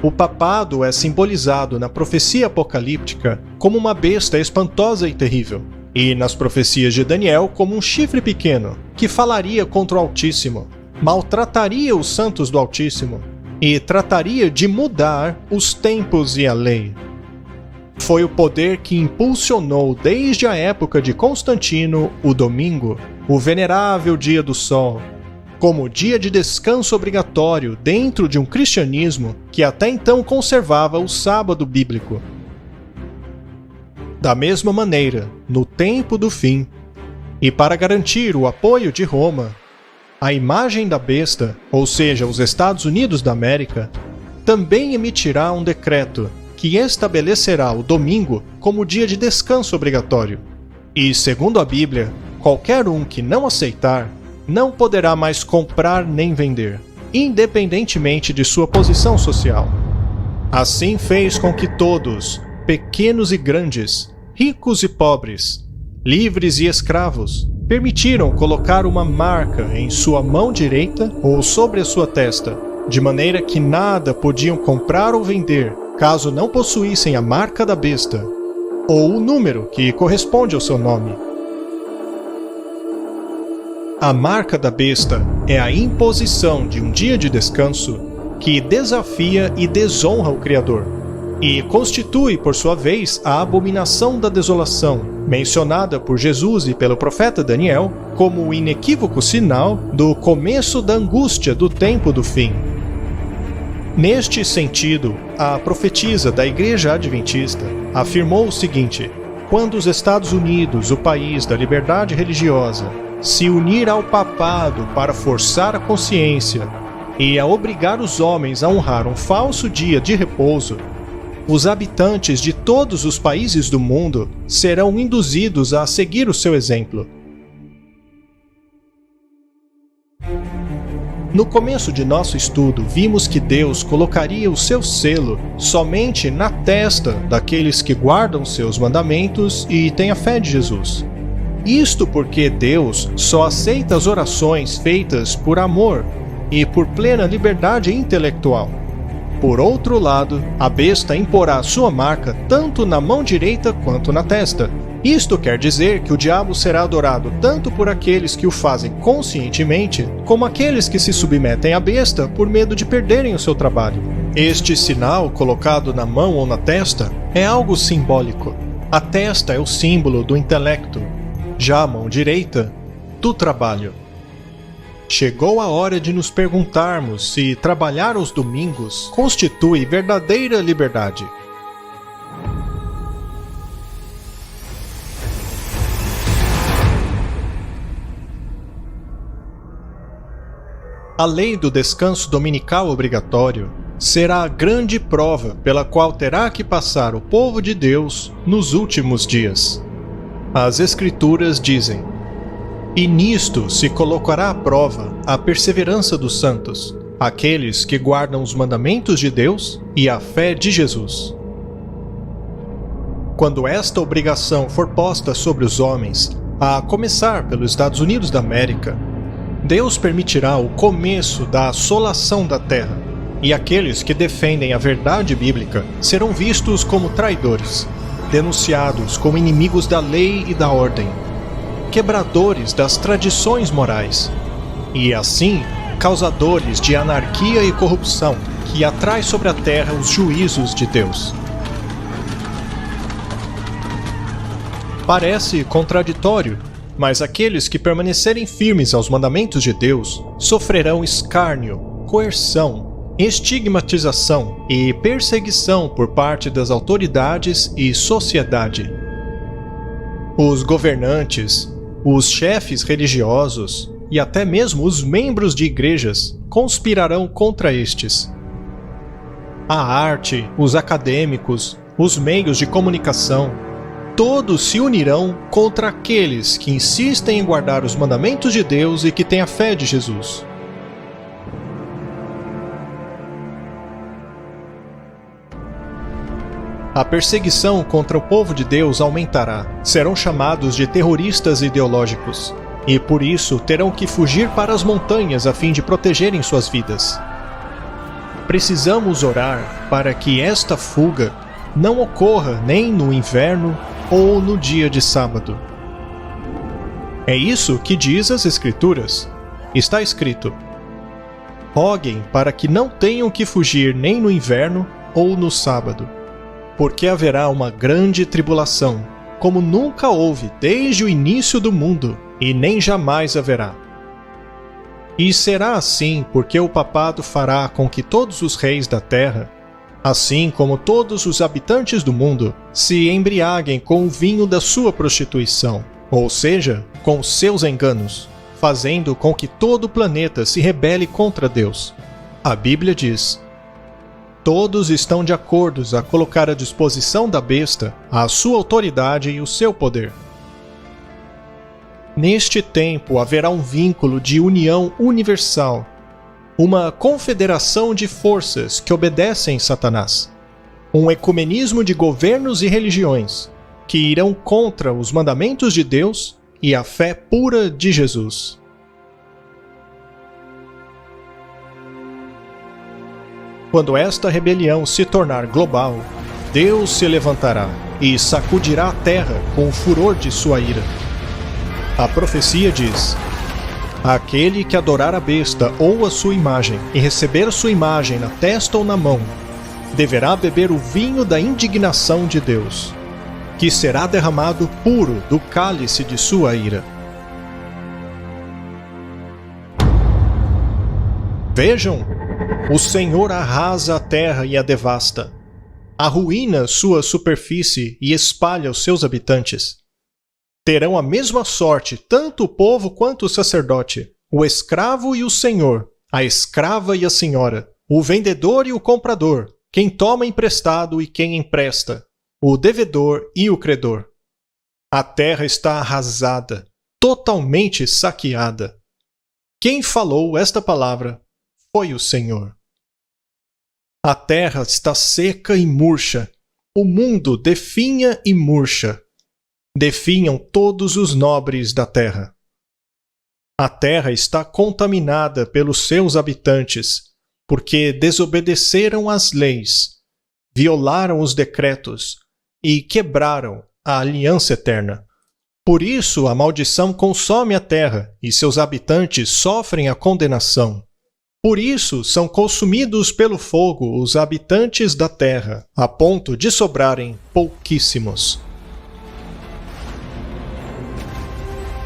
Speaker 1: O papado é simbolizado na profecia apocalíptica como uma besta espantosa e terrível, e nas profecias de Daniel como um chifre pequeno, que falaria contra o Altíssimo, maltrataria os santos do Altíssimo, e trataria de mudar os tempos e a lei. Foi o poder que impulsionou desde a época de Constantino o domingo, o venerável dia do sol, como dia de descanso obrigatório dentro de um cristianismo que até então conservava o sábado bíblico. Da mesma maneira, no tempo do fim, e para garantir o apoio de Roma, a imagem da besta, ou seja, os Estados Unidos da América, também emitirá um decreto que estabelecerá o domingo como dia de descanso obrigatório. E, segundo a Bíblia, qualquer um que não aceitar não poderá mais comprar nem vender, independentemente de sua posição social. Assim fez com que todos, pequenos e grandes, ricos e pobres, livres e escravos, permitiram colocar uma marca em sua mão direita ou sobre a sua testa, de maneira que nada podiam comprar ou vender caso não possuíssem a marca da besta, ou o número que corresponde ao seu nome. A marca da besta é a imposição de um dia de descanso que desafia e desonra o Criador, e constitui, por sua vez, a abominação da desolação, mencionada por Jesus e pelo profeta Daniel como o inequívoco sinal do começo da angústia do tempo do fim. Neste sentido, a profetisa da Igreja Adventista afirmou o seguinte: quando os Estados Unidos, o país da liberdade religiosa, se unir ao papado para forçar a consciência e a obrigar os homens a honrar um falso dia de repouso, os habitantes de todos os países do mundo serão induzidos a seguir o seu exemplo. No começo de nosso estudo, vimos que Deus colocaria o seu selo somente na testa daqueles que guardam seus mandamentos e têm a fé de Jesus. Isto porque Deus só aceita as orações feitas por amor e por plena liberdade intelectual. Por outro lado, a besta imporá sua marca tanto na mão direita quanto na testa. Isto quer dizer que o diabo será adorado tanto por aqueles que o fazem conscientemente, como aqueles que se submetem à besta por medo de perderem o seu trabalho. Este sinal colocado na mão ou na testa é algo simbólico. A testa é o símbolo do intelecto, já a mão direita, do trabalho. Chegou a hora de nos perguntarmos se trabalhar aos domingos constitui verdadeira liberdade. A lei do descanso dominical obrigatório será a grande prova pela qual terá que passar o povo de Deus nos últimos dias. As Escrituras dizem: "E nisto se colocará à prova a perseverança dos santos, aqueles que guardam os mandamentos de Deus e a fé de Jesus." Quando esta obrigação for posta sobre os homens, a começar pelos Estados Unidos da América, Deus permitirá o começo da assolação da terra, e aqueles que defendem a verdade bíblica serão vistos como traidores, denunciados como inimigos da lei e da ordem, quebradores das tradições morais, e assim causadores de anarquia e corrupção, que atrai sobre a terra os juízos de Deus. Parece contraditório, mas aqueles que permanecerem firmes aos mandamentos de Deus sofrerão escárnio, coerção, estigmatização e perseguição por parte das autoridades e sociedade. Os governantes, os chefes religiosos e até mesmo os membros de igrejas conspirarão contra estes. A arte, os acadêmicos, os meios de comunicação, todos se unirão contra aqueles que insistem em guardar os mandamentos de Deus e que têm a fé de Jesus. A perseguição contra o povo de Deus aumentará. Serão chamados de terroristas ideológicos, e por isso terão que fugir para as montanhas a fim de protegerem suas vidas. Precisamos orar para que esta fuga não ocorra nem no inverno ou no dia de sábado. É isso que diz as Escrituras. Está escrito: "Roguem para que não tenham que fugir nem no inverno ou no sábado, porque haverá uma grande tribulação, como nunca houve desde o início do mundo, e nem jamais haverá. E será assim porque o papado fará com que todos os reis da terra, assim como todos os habitantes do mundo, se embriaguem com o vinho da sua prostituição, ou seja, com seus enganos, fazendo com que todo o planeta se rebele contra Deus." A Bíblia diz: "Todos estão de acordo a colocar à disposição da besta a sua autoridade e o seu poder." Neste tempo haverá um vínculo de união universal, uma confederação de forças que obedecem Satanás, um ecumenismo de governos e religiões que irão contra os mandamentos de Deus e a fé pura de Jesus. Quando esta rebelião se tornar global, Deus se levantará e sacudirá a terra com o furor de sua ira. A profecia diz: "Aquele que adorar a besta ou a sua imagem e receber a sua imagem na testa ou na mão, deverá beber o vinho da indignação de Deus, que será derramado puro do cálice de sua ira." Vejam, o Senhor arrasa a terra e a devasta, arruína sua superfície e espalha os seus habitantes. Terão a mesma sorte tanto o povo quanto o sacerdote, o escravo e o senhor, a escrava e a senhora, o vendedor e o comprador, quem toma emprestado e quem empresta, o devedor e o credor. A terra está arrasada, totalmente saqueada. Quem falou esta palavra foi o Senhor. A terra está seca e murcha, o mundo definha e murcha. Definham todos os nobres da terra. A terra está contaminada pelos seus habitantes, porque desobedeceram às leis, violaram os decretos e quebraram a aliança eterna. Por isso a maldição consome a terra e seus habitantes sofrem a condenação. Por isso são consumidos pelo fogo os habitantes da terra, a ponto de sobrarem pouquíssimos.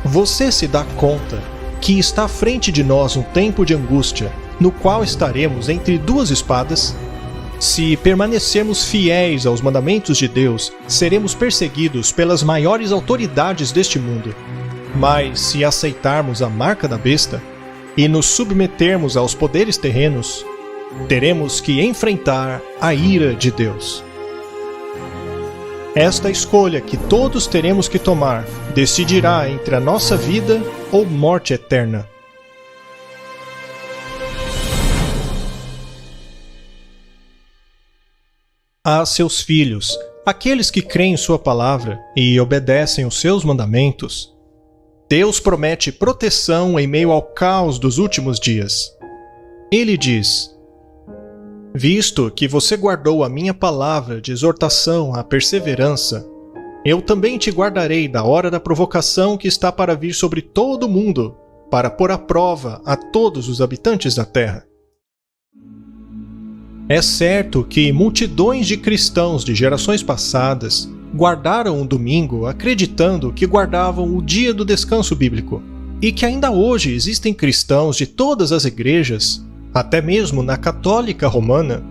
Speaker 1: Você se dá conta que está à frente de nós um tempo de angústia, no qual estaremos entre duas espadas? Se permanecermos fiéis aos mandamentos de Deus, seremos perseguidos pelas maiores autoridades deste mundo. Mas se aceitarmos a marca da besta e nos submetermos aos poderes terrenos, teremos que enfrentar a ira de Deus. Esta escolha que todos teremos que tomar decidirá entre a nossa vida ou morte eterna. A seus filhos, aqueles que creem em sua palavra e obedecem os seus mandamentos, Deus promete proteção em meio ao caos dos últimos dias. Ele diz: visto que você guardou a minha palavra de exortação à perseverança, eu também te guardarei da hora da provocação que está para vir sobre todo o mundo, para pôr à prova a todos os habitantes da terra. É certo que multidões de cristãos de gerações passadas guardaram o domingo acreditando que guardavam o dia do descanso bíblico, e que ainda hoje existem cristãos de todas as igrejas, até mesmo na católica romana,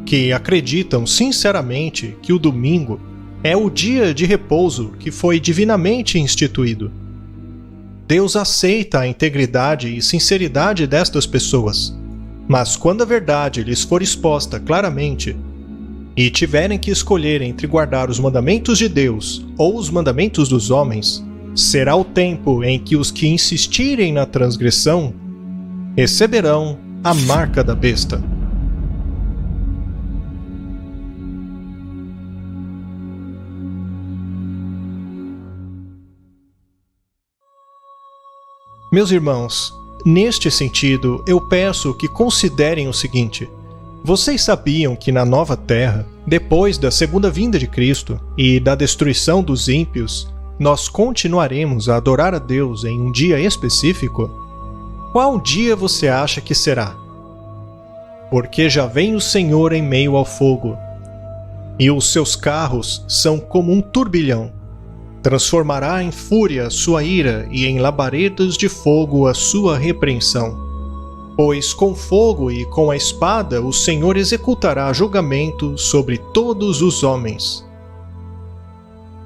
Speaker 1: que acreditam sinceramente que o domingo é o dia de repouso que foi divinamente instituído. Deus aceita a integridade e sinceridade destas pessoas, mas quando a verdade lhes for exposta claramente e tiverem que escolher entre guardar os mandamentos de Deus ou os mandamentos dos homens, será o tempo em que os que insistirem na transgressão receberão a marca da besta. Meus irmãos, neste sentido, eu peço que considerem o seguinte: vocês sabiam que na nova terra, depois da segunda vinda de Cristo e da destruição dos ímpios, nós continuaremos a adorar a Deus em um dia específico? Qual dia você acha que será? Porque já vem o Senhor em meio ao fogo, e os seus carros são como um turbilhão. Transformará em fúria a sua ira e em labaredas de fogo a sua repreensão. Pois com fogo e com a espada o Senhor executará julgamento sobre todos os homens.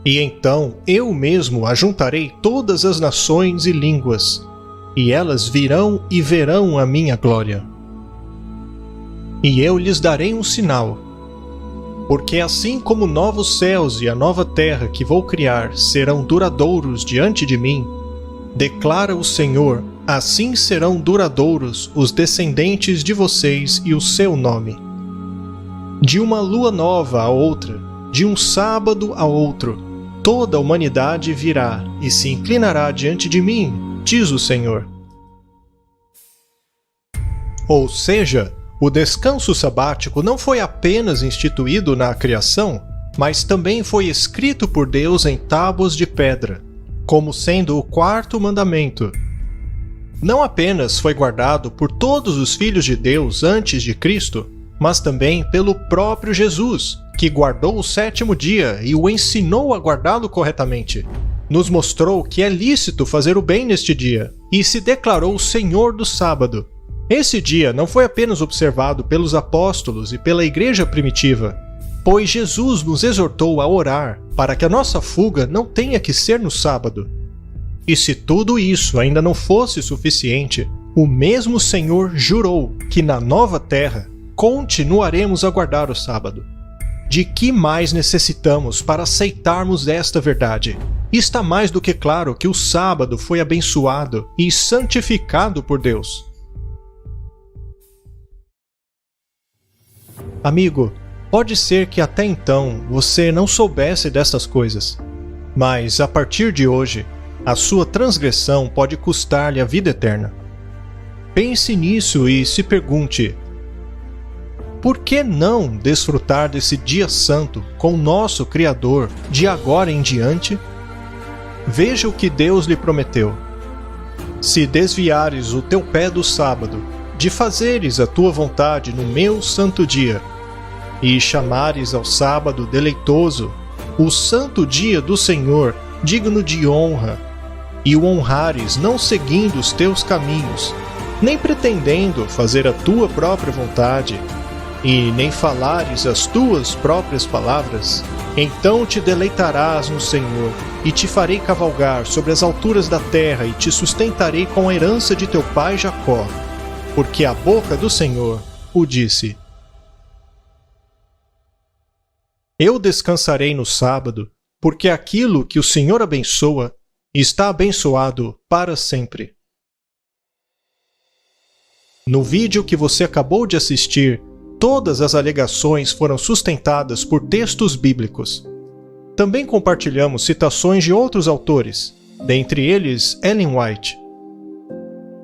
Speaker 1: E então eu mesmo ajuntarei todas as nações e línguas, e elas virão e verão a minha glória. E eu lhes darei um sinal, porque assim como novos céus e a nova terra que vou criar serão duradouros diante de mim, declara o Senhor, assim serão duradouros os descendentes de vocês e o seu nome. De uma lua nova a outra, de um sábado a outro, toda a humanidade virá e se inclinará diante de mim, diz o Senhor. Ou seja, o descanso sabático não foi apenas instituído na criação, mas também foi escrito por Deus em tábuas de pedra, como sendo o quarto mandamento. Não apenas foi guardado por todos os filhos de Deus antes de Cristo, mas também pelo próprio Jesus, que guardou o sétimo dia e o ensinou a guardá-lo corretamente. Nos mostrou que é lícito fazer o bem neste dia, e se declarou o Senhor do sábado. Esse dia não foi apenas observado pelos apóstolos e pela igreja primitiva, pois Jesus nos exortou a orar para que a nossa fuga não tenha que ser no sábado. E se tudo isso ainda não fosse suficiente, o mesmo Senhor jurou que na nova terra continuaremos a guardar o sábado. De que mais necessitamos para aceitarmos esta verdade? Está mais do que claro que o sábado foi abençoado e santificado por Deus. Amigo, pode ser que até então você não soubesse dessas coisas, mas a partir de hoje, a sua transgressão pode custar-lhe a vida eterna. Pense nisso e se pergunte: por que não desfrutar desse dia santo com o nosso Criador de agora em diante? Veja o que Deus lhe prometeu. Se desviares o teu pé do sábado, de fazeres a tua vontade no meu santo dia, e chamares ao sábado deleitoso, o santo dia do Senhor, digno de honra, e o honrares não seguindo os teus caminhos, nem pretendendo fazer a tua própria vontade, e nem falares as tuas próprias palavras, então te deleitarás no Senhor, e te farei cavalgar sobre as alturas da terra, e te sustentarei com a herança de teu pai Jacó, porque a boca do Senhor o disse. Eu descansarei no sábado, porque aquilo que o Senhor abençoa está abençoado para sempre. No vídeo que você acabou de assistir, todas as alegações foram sustentadas por textos bíblicos. Também compartilhamos citações de outros autores, dentre eles Ellen White.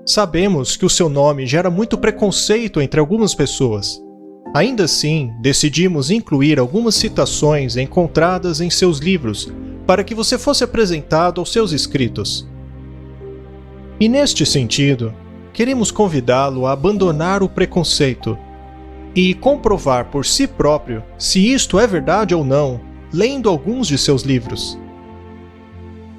Speaker 1: Sabemos que o seu nome gera muito preconceito entre algumas pessoas. Ainda assim, decidimos incluir algumas citações encontradas em seus livros para que você fosse apresentado aos seus escritos. E neste sentido, queremos convidá-lo a abandonar o preconceito e comprovar por si próprio se isto é verdade ou não, lendo alguns de seus livros.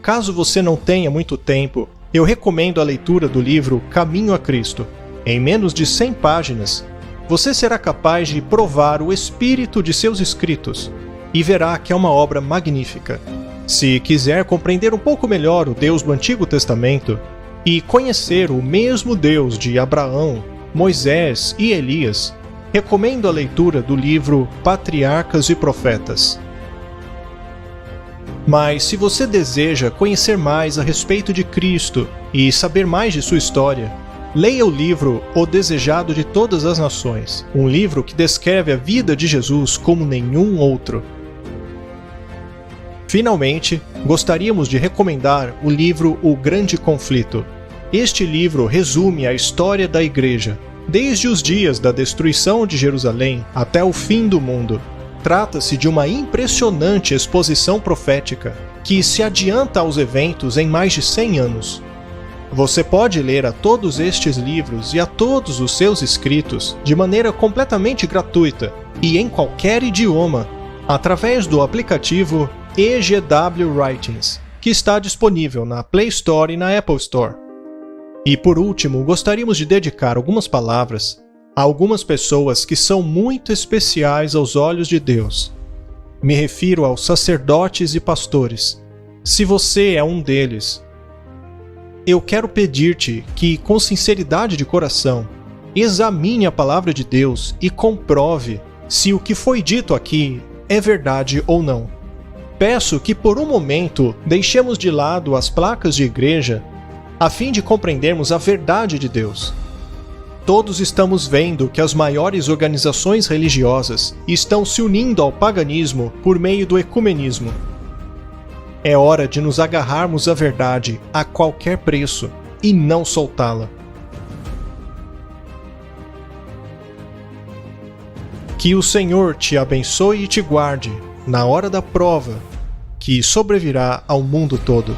Speaker 1: Caso você não tenha muito tempo, eu recomendo a leitura do livro Caminho a Cristo. Em menos de 100 páginas, você será capaz de provar o espírito de seus escritos e verá que é uma obra magnífica. Se quiser compreender um pouco melhor o Deus do Antigo Testamento e conhecer o mesmo Deus de Abraão, Moisés e Elias, recomendo a leitura do livro Patriarcas e Profetas. Mas se você deseja conhecer mais a respeito de Cristo e saber mais de sua história, leia o livro O Desejado de Todas as Nações, um livro que descreve a vida de Jesus como nenhum outro. Finalmente, gostaríamos de recomendar o livro O Grande Conflito. Este livro resume a história da Igreja, desde os dias da destruição de Jerusalém até o fim do mundo. Trata-se de uma impressionante exposição profética que se adianta aos eventos em mais de 100 anos. Você pode ler a todos estes livros e a todos os seus escritos de maneira completamente gratuita e em qualquer idioma, através do aplicativo EGW Writings, que está disponível na Play Store e na Apple Store. E por último, gostaríamos de dedicar algumas palavras a algumas pessoas que são muito especiais aos olhos de Deus. Me refiro aos sacerdotes e pastores. Se você é um deles, eu quero pedir-te que, com sinceridade de coração, examine a palavra de Deus e comprove se o que foi dito aqui é verdade ou não. Peço que por um momento deixemos de lado as placas de igreja a fim de compreendermos a verdade de Deus. Todos estamos vendo que as maiores organizações religiosas estão se unindo ao paganismo por meio do ecumenismo. É hora de nos agarrarmos à verdade a qualquer preço e não soltá-la. Que o Senhor te abençoe e te guarde na hora da prova que sobrevirá ao mundo todo.